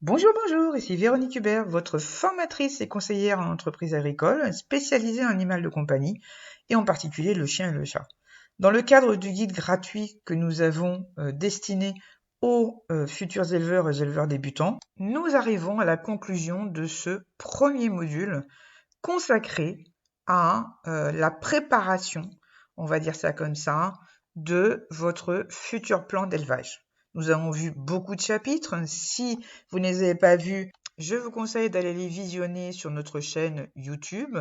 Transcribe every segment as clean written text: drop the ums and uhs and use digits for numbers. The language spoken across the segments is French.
Bonjour, bonjour, ici Véronique Hubert, votre formatrice et conseillère en entreprise agricole, spécialisée en animal de compagnie, et en particulier le chien et le chat. Dans le cadre du guide gratuit que nous avons destiné aux futurs éleveurs et éleveurs débutants, nous arrivons à la conclusion de ce premier module consacré à la préparation, on va dire ça comme ça, de votre futur plan d'élevage. Nous avons vu beaucoup de chapitres. Si vous ne les avez pas vus, je vous conseille d'aller les visionner sur notre chaîne YouTube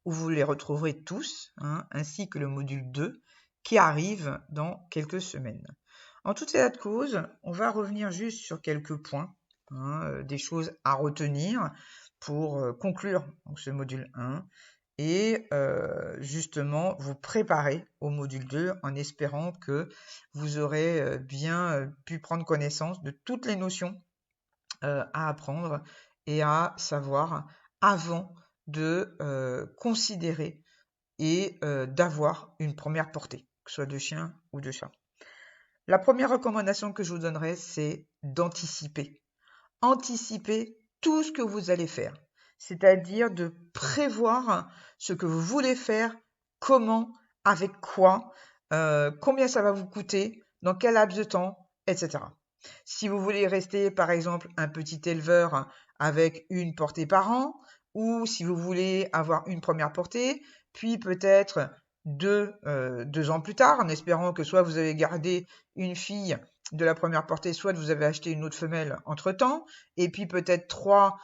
où vous les retrouverez tous, ainsi que le module 2 qui arrive dans quelques semaines. En tout état de cause, on va revenir juste sur quelques points, des choses à retenir pour conclure donc, ce module 1 et justement vous préparer au module 2 en espérant que vous aurez bien pu prendre connaissance de toutes les notions à apprendre et à savoir avant de considérer et d'avoir une première portée, que ce soit de chien ou de chat. La première recommandation que je vous donnerai, c'est d'anticiper. Anticiper tout ce que vous allez faire, c'est-à-dire de prévoir ce que vous voulez faire, comment, avec quoi, combien ça va vous coûter, dans quel laps de temps, etc. Si vous voulez rester, par exemple, un petit éleveur avec une portée par an, ou si vous voulez avoir une première portée, puis peut-être deux ans plus tard, en espérant que soit vous avez gardé une fille de la première portée, soit vous avez acheté une autre femelle entre-temps, et puis peut-être 3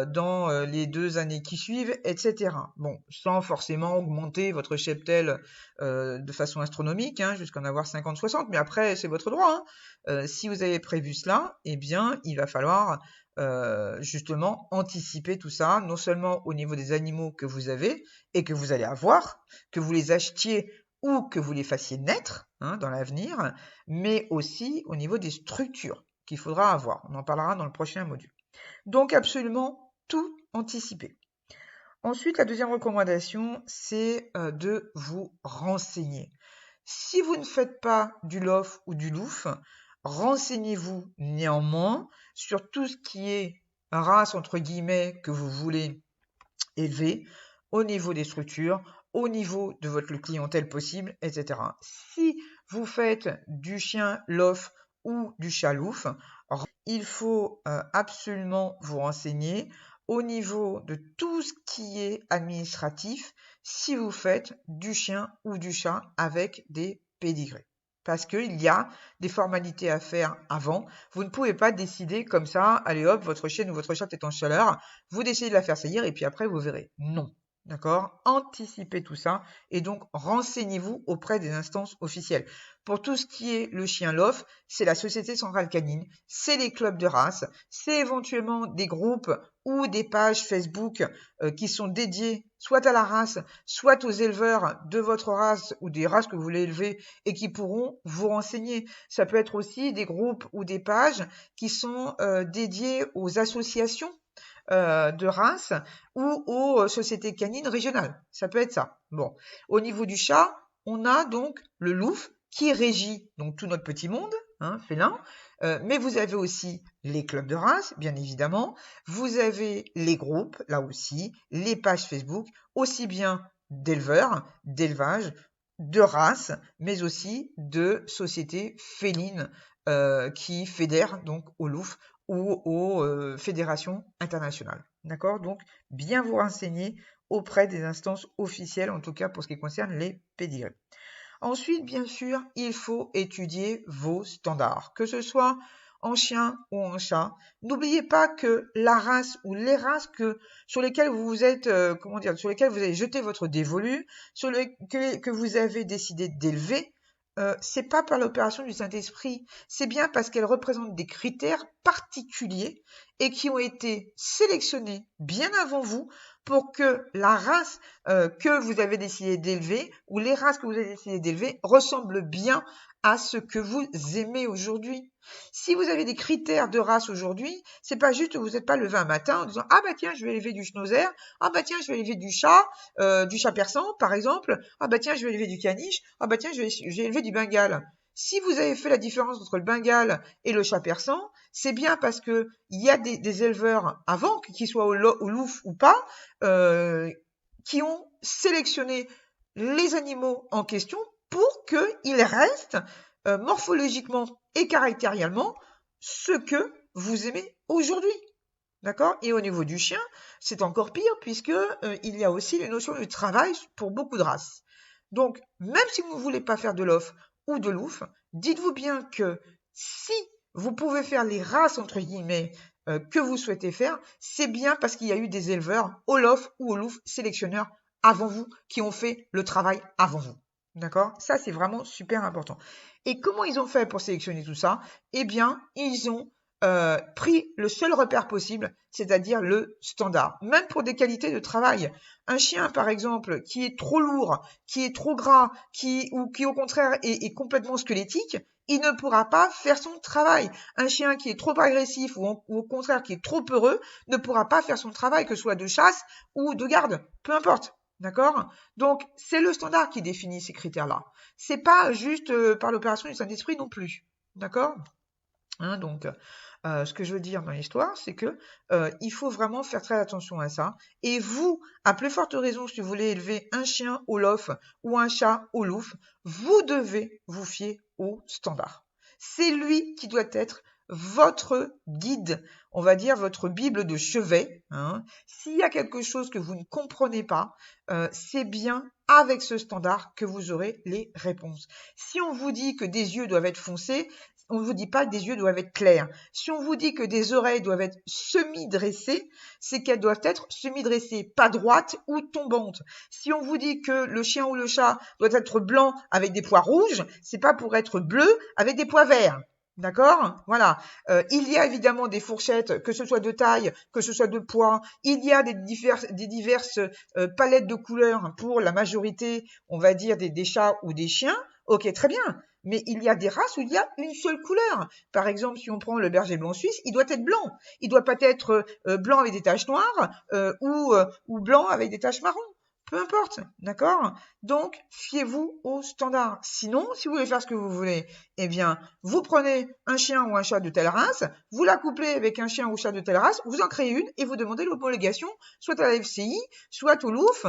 dans les 2 années qui suivent, etc. Bon, sans forcément augmenter votre cheptel de façon astronomique, jusqu'à en avoir 50-60, mais après, c'est votre droit. Si vous avez prévu cela, eh bien, il va falloir justement anticiper tout ça, non seulement au niveau des animaux que vous avez et que vous allez avoir, que vous les achetiez ou que vous les fassiez naître dans l'avenir, mais aussi au niveau des structures qu'il faudra avoir. On en parlera dans le prochain module. Donc absolument tout anticiper. Ensuite, la deuxième recommandation, c'est de vous renseigner. Si vous ne faites pas du lof ou du louf, renseignez-vous néanmoins sur tout ce qui est race entre guillemets que vous voulez élever au niveau des structures, au niveau de votre clientèle possible, etc. Si vous faites du chien lof ou du chat louf, il faut absolument vous renseigner au niveau de tout ce qui est administratif si vous faites du chien ou du chat avec des pédigrés. Parce qu'il y a des formalités à faire avant. Vous ne pouvez pas décider comme ça, allez hop, votre chien ou votre chat est en chaleur, vous décidez de la faire saillir et puis après vous verrez. Non. D'accord? Anticipez tout ça et donc renseignez-vous auprès des instances officielles. Pour tout ce qui est le chien lof, c'est la Société Centrale Canine, c'est les clubs de race, c'est éventuellement des groupes ou des pages Facebook qui sont dédiées soit à la race, soit aux éleveurs de votre race ou des races que vous voulez élever et qui pourront vous renseigner. Ça peut être aussi des groupes ou des pages qui sont dédiées aux associations de race ou aux sociétés canines régionales. Ça peut être ça. Bon. Au niveau du chat, on a donc le louf qui régit donc tout notre petit monde, félin, mais vous avez aussi les clubs de race, bien évidemment. Vous avez les groupes, là aussi, les pages Facebook, aussi bien d'éleveurs, d'élevage, de race, mais aussi de sociétés félines qui fédèrent donc au louf ou aux fédérations internationales. D'accord? Donc, bien vous renseigner auprès des instances officielles, en tout cas pour ce qui concerne les pédigrés. Ensuite, bien sûr, il faut étudier vos standards, que ce soit en chien ou en chat. N'oubliez pas que la race ou les races sur lesquelles vous êtes, sur lesquelles vous avez jeté votre dévolu, que vous avez décidé d'élever, c'est pas par l'opération du Saint-Esprit, c'est bien parce qu'elles représentent des critères particuliers et qui ont été sélectionnés bien avant vous pour que la race que vous avez décidé d'élever ou les races que vous avez décidé d'élever ressemblent bien à ce que vous aimez aujourd'hui. Si vous avez des critères de race aujourd'hui, c'est pas juste que vous n'êtes pas levé un matin en disant ah bah tiens je vais élever du schnauzer, ah bah tiens je vais élever du chat persan par exemple, ah bah tiens je vais élever du caniche, ah bah tiens je vais élever du bengale. Si vous avez fait la différence entre le Bengale et le chat persan, c'est bien parce que il y a des éleveurs avant, qu'ils soient au Louf ou pas, qui ont sélectionné les animaux en question pour qu'ils restent morphologiquement et caractériellement ce que vous aimez aujourd'hui. D'accord? Et au niveau du chien, c'est encore pire puisque il y a aussi les notions du travail pour beaucoup de races. Donc, même si vous ne voulez pas faire de l'off ou de l'ouf, dites-vous bien que si vous pouvez faire les races, entre guillemets, que vous souhaitez faire, c'est bien parce qu'il y a eu des éleveurs au lof ou au louf sélectionneurs avant vous qui ont fait le travail avant vous. D'accord? Ça, c'est vraiment super important. Et comment ils ont fait pour sélectionner tout ça? Eh bien, ils ont pris le seul repère possible, c'est-à-dire le standard, même pour des qualités de travail. Un chien, par exemple, qui est trop lourd, qui est trop gras, ou qui au contraire est complètement squelettique, il ne pourra pas faire son travail. Un chien qui est trop agressif ou au contraire qui est trop peureux ne pourra pas faire son travail, que ce soit de chasse ou de garde, peu importe. D'accord? Donc, c'est le standard qui définit ces critères-là. C'est pas juste par l'opération du Saint-Esprit non plus. D'accord? Hein, donc, ce que je veux dire dans l'histoire, c'est que il faut vraiment faire très attention à ça. Et vous, à plus forte raison, si vous voulez élever un chien au lof ou un chat au louf, vous devez vous fier au standard. C'est lui qui doit être votre guide, on va dire votre Bible de chevet. Hein. S'il y a quelque chose que vous ne comprenez pas, c'est bien avec ce standard que vous aurez les réponses. Si on vous dit que des yeux doivent être foncés, on ne vous dit pas que des yeux doivent être clairs. Si on vous dit que des oreilles doivent être semi-dressées, c'est qu'elles doivent être semi-dressées, pas droites ou tombantes. Si on vous dit que le chien ou le chat doit être blanc avec des pois rouges, c'est pas pour être bleu avec des pois verts. D'accord? Voilà. Il y a évidemment des fourchettes, que ce soit de taille, que ce soit de poids. Il y a des diverses palettes de couleurs pour la majorité, on va dire, des chats ou des chiens. Ok, très bien. Mais il y a des races où il y a une seule couleur. Par exemple, si on prend le berger blanc suisse, il doit être blanc. Il doit pas être blanc avec des taches noires ou blanc avec des taches marron. Peu importe, d'accord? Donc, fiez-vous au standard. Sinon, si vous voulez faire ce que vous voulez, eh bien, vous prenez un chien ou un chat de telle race, vous l'accouplez avec un chien ou chat de telle race, vous en créez une et vous demandez l'homologation, soit à la FCI, soit au LOUF,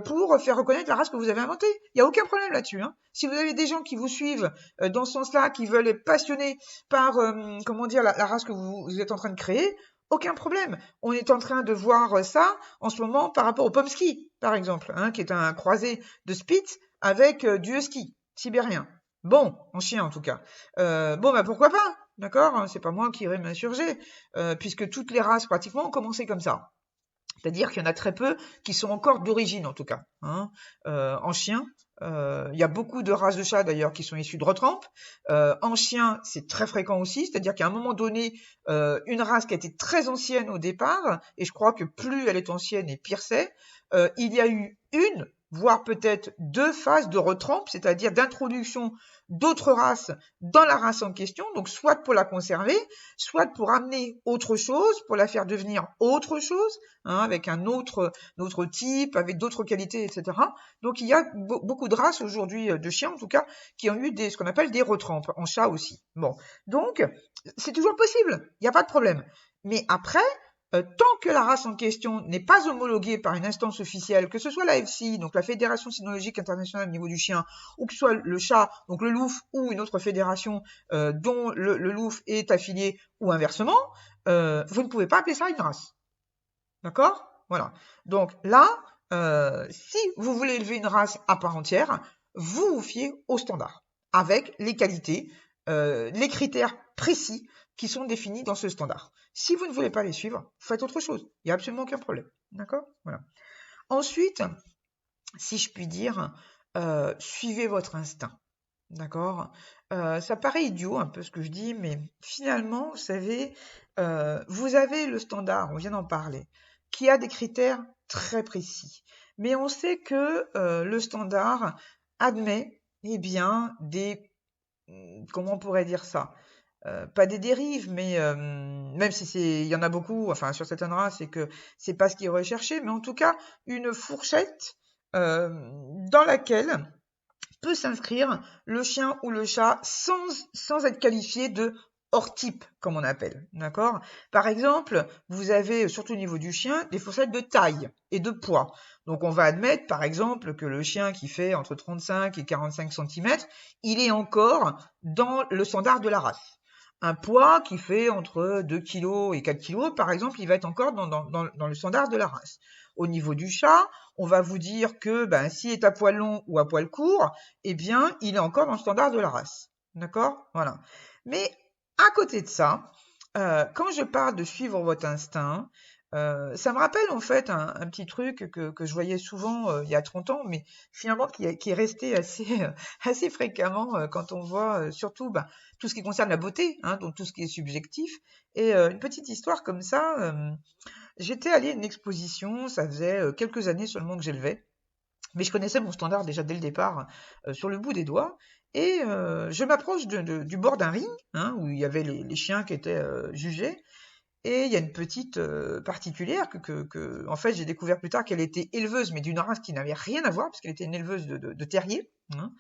pour faire reconnaître la race que vous avez inventée. Il n'y a aucun problème là-dessus. Hein. Si vous avez des gens qui vous suivent dans ce sens-là, qui veulent être passionnés par, comment dire, la race que vous êtes en train de créer, aucun problème. On est en train de voir ça en ce moment par rapport au Pomsky, par exemple, hein, qui est un croisé de Spitz avec du husky sibérien. Bon, en chien en tout cas. Bon, bah pourquoi pas, d'accord, hein, c'est pas moi qui irai m'insurger, puisque toutes les races pratiquement ont commencé comme ça. C'est-à-dire qu'il y en a très peu qui sont encore d'origine en tout cas. Hein. En chien, il y a beaucoup de races de chats d'ailleurs qui sont issues de retrempes. En chien, c'est très fréquent aussi, c'est-à-dire qu'à un moment donné, une race qui a été très ancienne au départ, et je crois que plus elle est ancienne et pire c'est, il y a eu une, voire peut-être deux phases de retrempe, c'est-à-dire d'introduction d'autres races dans la race en question, donc soit pour la conserver, soit pour amener autre chose, pour la faire devenir autre chose, hein, avec un autre type, avec d'autres qualités, etc. Donc il y a beaucoup de races aujourd'hui de chiens, en tout cas, qui ont eu ce qu'on appelle des retrempes, en chat aussi. Bon, donc c'est toujours possible, il n'y a pas de problème. Mais après, tant que la race en question n'est pas homologuée par une instance officielle, que ce soit la FCI, donc la Fédération Cynologique Internationale au niveau du chien, ou que ce soit le chat, donc le LOUF, ou une autre fédération dont le LOUF est affilié, ou inversement, vous ne pouvez pas appeler ça une race. D'accord? Voilà. Donc là, si vous voulez élever une race à part entière, vous vous fiez au standard, avec les qualités, les critères précis qui sont définis dans ce standard. Si vous ne voulez pas les suivre, faites autre chose. Il n'y a absolument aucun problème. D'accord? Voilà. Ensuite, si je puis dire, suivez votre instinct. D'accord? Ça paraît idiot un peu ce que je dis, mais finalement, vous savez, vous avez le standard, on vient d'en parler, qui a des critères très précis. Mais on sait que le standard admet, eh bien, comment on pourrait dire ça? Pas des dérives, mais même si il y en a beaucoup, enfin sur certaines races, et que c'est pas ce qui est recherché, mais en tout cas une fourchette dans laquelle peut s'inscrire le chien ou le chat sans être qualifié de hors type, comme on appelle, d'accord? Par exemple, vous avez, surtout au niveau du chien, des fourchettes de taille et de poids. Donc on va admettre, par exemple, que le chien qui fait entre 35 et 45 cm, il est encore dans le standard de la race. Un poids qui fait entre 2 kg et 4 kg, par exemple, il va être encore dans le standard de la race. Au niveau du chat, on va vous dire que s'il est à poil long ou à poil court, eh bien, il est encore dans le standard de la race. D'accord? Voilà. Mais à côté de ça, quand je parle de suivre votre instinct, ça me rappelle en fait un petit truc que je voyais souvent il y a 30 ans, mais finalement qui est resté assez fréquemment quand on voit surtout tout ce qui concerne la beauté, hein, donc tout ce qui est subjectif. Et une petite histoire comme ça, j'étais allée à une exposition, ça faisait quelques années seulement que j'élevais, mais je connaissais mon standard déjà dès le départ sur le bout des doigts. Et je m'approche du bord d'un ring, hein, où il y avait les chiens qui étaient jugés. Et il y a une petite particulière en fait, j'ai découvert plus tard qu'elle était éleveuse, mais d'une race qui n'avait rien à voir, parce qu'elle était une éleveuse de terriers. Hein.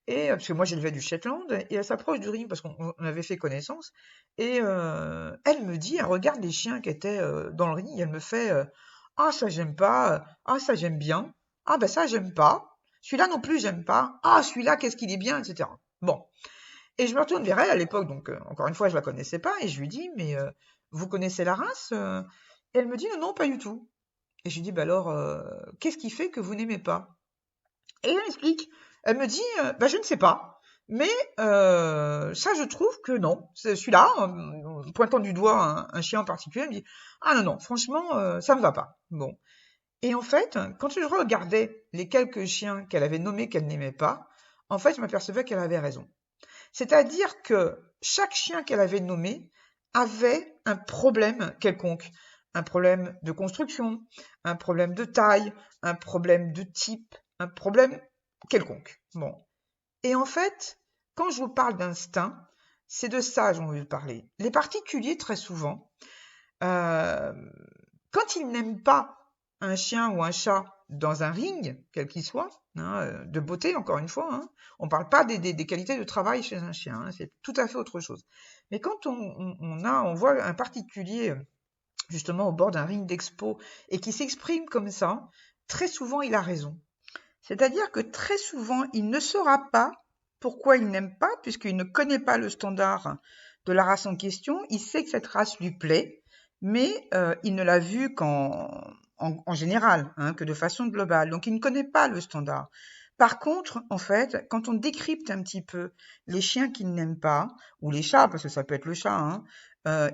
Et parce que moi j'élevais du Shetland, et elle s'approche du ring parce qu'on avait fait connaissance. Et elle me dit, elle regarde les chiens qui étaient dans le ring, et elle me fait ah ça j'aime pas, ah ça j'aime bien, ah ben ça j'aime pas, celui-là non plus j'aime pas, ah celui-là qu'est-ce qu'il est bien, etc. Bon. Et je me retourne vers elle à l'époque, donc encore une fois, je la connaissais pas, et je lui dis, mais vous connaissez la race Et elle me dit, non, non, pas du tout. Et je lui dis, bah alors, qu'est-ce qui fait que vous n'aimez pas Et elle m'explique. Elle me dit, je ne sais pas, mais ça, je trouve que non. C'est celui-là, en pointant du doigt un chien en particulier, elle me dit, ah non, non, franchement, ça me va pas. Bon. Et en fait, quand je regardais les quelques chiens qu'elle avait nommés qu'elle n'aimait pas, en fait, je m'apercevais qu'elle avait raison. C'est-à-dire que chaque chien qu'elle avait nommé avait un problème quelconque. Un problème de construction, un problème de taille, un problème de type, un problème quelconque. Bon. Et en fait, quand je vous parle d'instinct, c'est de ça que j'ai envie de parler. Les particuliers, très souvent, euh, quand ils n'aiment pas un chien ou un chat dans un ring, quel qu'il soit, hein, de beauté encore une fois, hein, on ne parle pas des qualités de travail chez un chien, hein, c'est tout à fait autre chose. Mais quand on voit un particulier justement au bord d'un ring d'expo et qui s'exprime comme ça, très souvent il a raison. C'est-à-dire que très souvent il ne saura pas pourquoi il n'aime pas, puisqu'il ne connaît pas le standard de la race en question, il sait que cette race lui plaît, mais il ne l'a vue en général, hein, que de façon globale. Donc il ne connaît pas le standard. Par contre, en fait, quand on décrypte un petit peu les chiens qu'il n'aime pas, ou les chats, parce que ça peut être le chat, hein,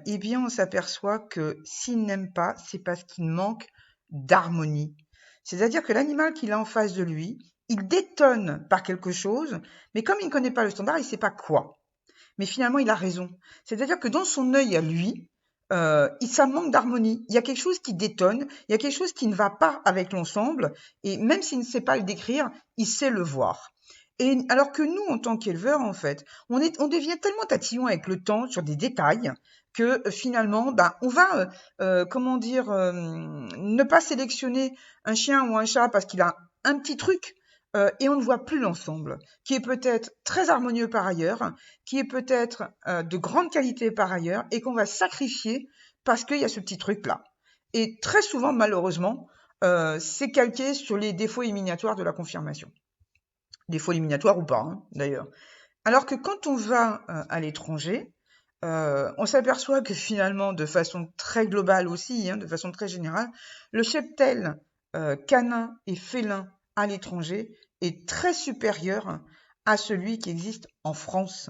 eh bien on s'aperçoit que s'il n'aime pas, c'est parce qu'il manque d'harmonie. C'est-à-dire que l'animal qu'il a en face de lui, il détonne par quelque chose, mais comme il ne connaît pas le standard, il ne sait pas quoi. Mais finalement, il a raison. C'est-à-dire que dans son œil à lui, ça manque d'harmonie. Il y a quelque chose qui détonne, il y a quelque chose qui ne va pas avec l'ensemble, et même s'il ne sait pas le décrire, il sait le voir. Et alors que nous, en tant qu'éleveurs, en fait, on devient tellement tatillon avec le temps sur des détails que finalement, on va, ne pas sélectionner un chien ou un chat parce qu'il a un petit truc et on ne voit plus l'ensemble, qui est peut-être très harmonieux par ailleurs, qui est peut-être de grande qualité par ailleurs, et qu'on va sacrifier parce qu'il y a ce petit truc-là. Et très souvent, malheureusement, c'est calqué sur les défauts éliminatoires de la confirmation. Défauts éliminatoires ou pas, hein, d'ailleurs. Alors que quand on va à l'étranger, on s'aperçoit que finalement, de façon très globale aussi, hein, de façon très générale, le cheptel canin et félin à l'étranger est très supérieur à celui qui existe en France.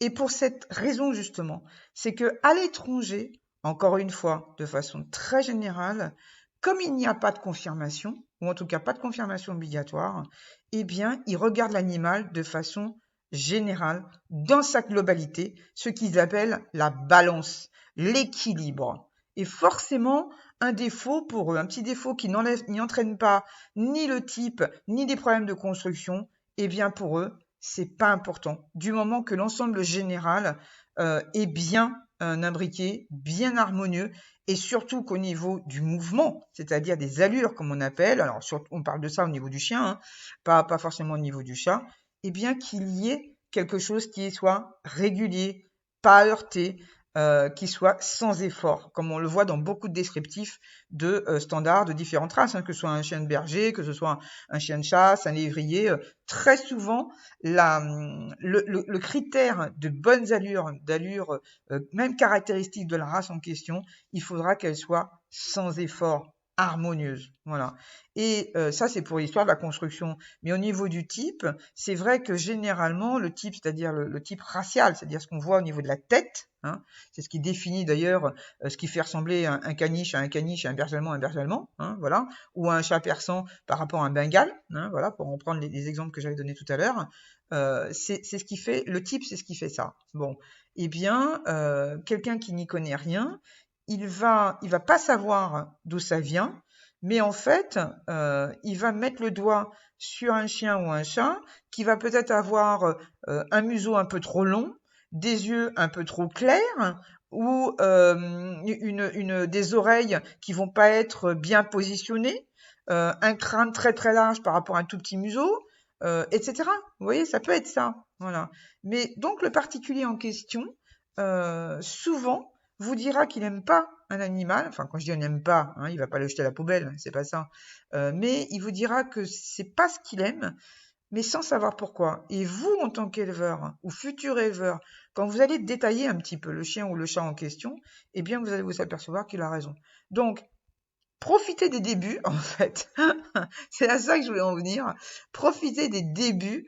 Et pour cette raison justement, c'est que à l'étranger, encore une fois, de façon très générale, comme il n'y a pas de confirmation, ou en tout cas pas de confirmation obligatoire, eh bien, ils regardent l'animal de façon générale, dans sa globalité, ce qu'ils appellent la balance, l'équilibre. Et forcément, un défaut pour eux, un petit défaut qui n'entraîne pas ni le type, ni des problèmes de construction, eh bien pour eux, c'est pas important. Du moment que l'ensemble général est bien un imbriqué bien harmonieux et surtout qu'au niveau du mouvement, c'est-à-dire des allures comme on appelle, alors on parle de ça au niveau du chien, hein, pas forcément au niveau du chat, eh bien qu'il y ait quelque chose qui soit régulier, pas heurté, qui soit sans effort, comme on le voit dans beaucoup de descriptifs de standards de différentes races, hein, que ce soit un chien de berger, que ce soit un chien de chasse, un lévrier. Très souvent, le critère de bonnes allures, d'allure même caractéristique de la race en question, il faudra qu'elle soit sans effort, harmonieuse. Voilà. Et ça, c'est pour l'histoire de la construction. Mais au niveau du type, c'est vrai que généralement, le type, c'est-à-dire le type racial, c'est-à-dire ce qu'on voit au niveau de la tête, hein, c'est ce qui définit d'ailleurs ce qui fait ressembler un caniche à un caniche, un berger allemand, hein, voilà, ou un chat persan par rapport à un bengal, hein, voilà, pour en prendre les exemples que j'avais donnés tout à l'heure. C'est ce qui fait, le type, c'est ce qui fait ça. Bon, eh bien, quelqu'un qui n'y connaît rien, il va pas savoir d'où ça vient, mais en fait, il va mettre le doigt sur un chien ou un chat qui va peut-être avoir un museau un peu trop long, des yeux un peu trop clairs ou des oreilles qui vont pas être bien positionnées, un crâne très très large par rapport à un tout petit museau, etc. Vous voyez, ça peut être ça. Voilà. Mais donc le particulier en question, souvent, vous dira qu'il n'aime pas un animal. Enfin, quand je dis on n'aime pas, hein, il va pas le jeter à la poubelle, c'est pas ça. Mais il vous dira que c'est pas ce qu'il aime, mais sans savoir pourquoi. Et vous, en tant qu'éleveur ou futur éleveur, quand vous allez détailler un petit peu le chien ou le chat en question, eh bien, vous allez vous apercevoir qu'il a raison. Donc, profitez des débuts, en fait. C'est à ça que je voulais en venir. Profitez des débuts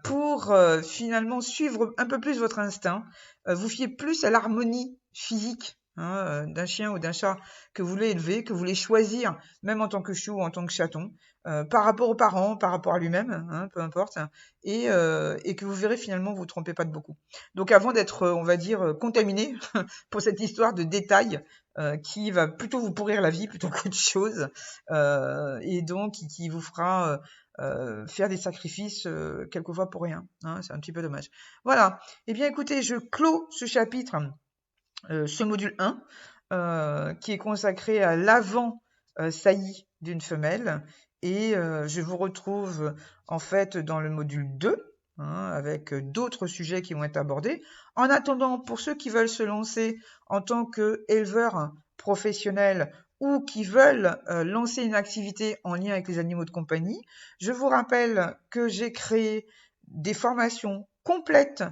pour finalement suivre un peu plus votre instinct. Vous fiez plus à l'harmonie physique, hein, d'un chien ou d'un chat que vous voulez élever, que vous voulez choisir, même en tant que chou ou en tant que chaton, par rapport aux parents, par rapport à lui-même, hein, peu importe, et que vous verrez finalement vous ne vous trompez pas de beaucoup. Donc avant d'être, on va dire, contaminé pour cette histoire de détails, qui va plutôt vous pourrir la vie plutôt qu'autre chose, et donc qui vous fera faire des sacrifices quelquefois pour rien. Hein, c'est un petit peu dommage. Voilà. Eh bien, écoutez, je clôt ce chapitre, ce module 1, qui est consacré à l'avant saillie d'une femelle, et je vous retrouve en fait dans le module 2. Hein, avec d'autres sujets qui vont être abordés. En attendant, pour ceux qui veulent se lancer en tant qu'éleveurs professionnels ou qui veulent lancer une activité en lien avec les animaux de compagnie, je vous rappelle que j'ai créé des formations complètes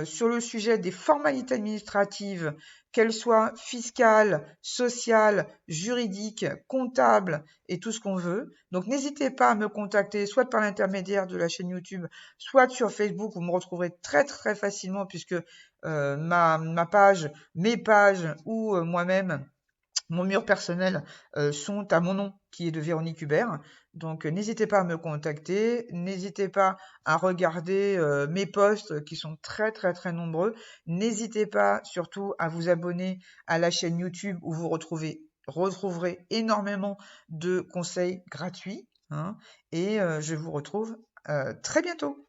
sur le sujet des formalités administratives, qu'elles soient fiscales, sociales, juridiques, comptables et tout ce qu'on veut. Donc n'hésitez pas à me contacter, soit par l'intermédiaire de la chaîne YouTube, soit sur Facebook. Vous me retrouverez très très facilement puisque ma page, mes pages ou moi-même, mon mur personnel sont à mon nom qui est de Véronique Hubert. Donc n'hésitez pas à me contacter, n'hésitez pas à regarder mes posts qui sont très très très nombreux. N'hésitez pas surtout à vous abonner à la chaîne YouTube où vous retrouverez énormément de conseils gratuits. Hein, et je vous retrouve très bientôt.